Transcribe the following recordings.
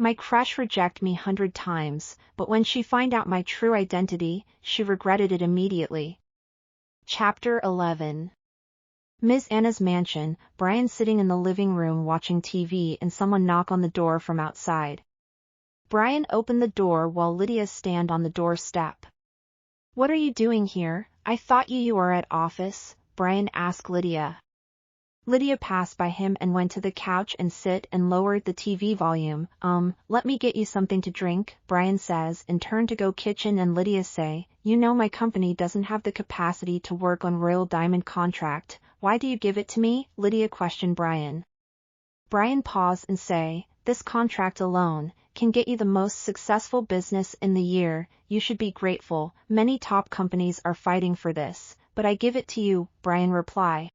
My crush rejected me 100 times, but when she find out my true identity, she regretted it immediately. Chapter 11. Ms. Anna's mansion. Brian sitting in the living room watching TV and someone knock on the door from outside. Brian opened the door while Lydia stand on the doorstep. What are you doing here? I thought you were at office, Brian asked Lydia. Lydia passed by him and went to the couch and sit and lowered the TV volume. Let me get you something to drink, Brian says and turned to go kitchen and Lydia say, you know my company doesn't have the capacity to work on Royal Diamond contract, why do you give it to me? Lydia questioned Brian. Brian paused and say, this contract alone can get you the most successful business in the year, you should be grateful, many top companies are fighting for this, but I give it to you, Brian replied.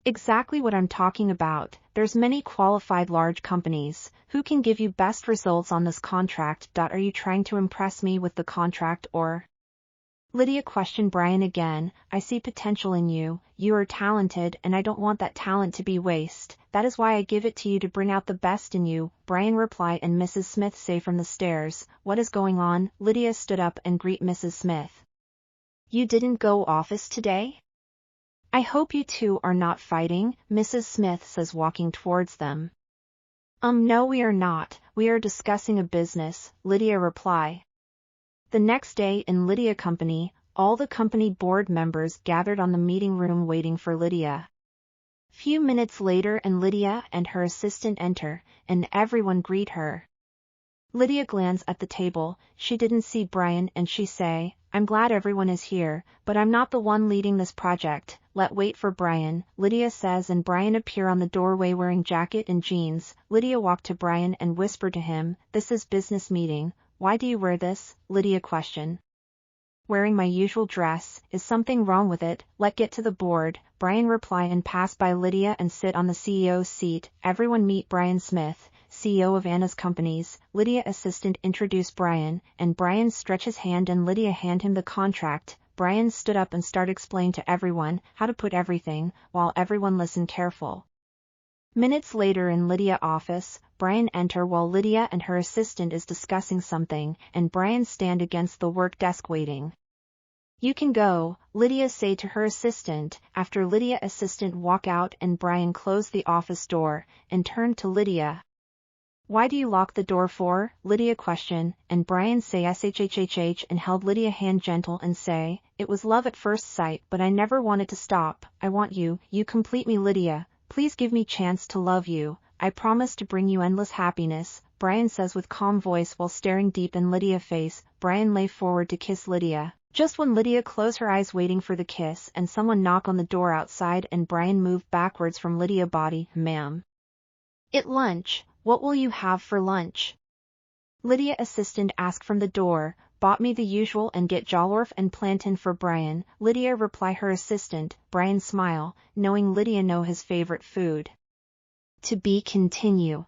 Exactly what I'm talking about, there's many qualified large companies, who can give you best results on this contract. Are you trying to impress me with the contract or? Lydia questioned Brian again, I see potential in you, you are talented and I don't want that talent to be waste, that is why I give it to you to bring out the best in you, Brian replied and Mrs. Smith say from the stairs, what is going on? Lydia stood up and greet Mrs. Smith. You didn't go office today? I hope you two are not fighting, Mrs. Smith says walking towards them. No we are not, we are discussing a business, Lydia replied. The next day in Lydia company, all the company board members gathered on the meeting room waiting for Lydia. Few minutes later and Lydia and her assistant enter, and everyone greet her. Lydia glanced at the table, she didn't see Brian and she say, I'm glad everyone is here, but I'm not the one leading this project, let's wait for Brian, Lydia says and Brian appear on the doorway wearing jacket and jeans. Lydia walked to Brian and whispered to him, this is business meeting, why do you wear this? Lydia questioned. Wearing my usual dress, is something wrong with it? Let's get to the board, Brian replied and passed by Lydia and sit on the CEO's seat. Everyone meet Brian Smith, CEO of Anna's companies. Lydia assistant introduced Brian, and Brian stretched his hand and Lydia handed him the contract. Brian stood up and started explaining to everyone how to put everything, while everyone listened careful. Minutes later in Lydia's office, Brian enter while Lydia and her assistant is discussing something, and Brian stand against the work desk waiting. You can go, Lydia say to her assistant, after Lydia's assistant walk out and Brian closed the office door, and turned to Lydia. Why do you lock the door for? Lydia questioned, and Brian say shhhh and held Lydia's hand gentle and say, it was love at first sight but I never wanted to stop, I want you, you complete me Lydia. Please give me chance to love you, I promise to bring you endless happiness, Brian says with calm voice while staring deep in Lydia's face. Brian lay forward to kiss Lydia. Just when Lydia closed her eyes waiting for the kiss and someone knocked on the door outside and Brian moved backwards from Lydia's body. Ma'am. At lunch, what will you have for lunch? Lydia's assistant asked from the door, bought me the usual and get jollof and plantain for Brian, Lydia replied her assistant. Brian smiled, knowing Lydia know his favorite food. To be continue.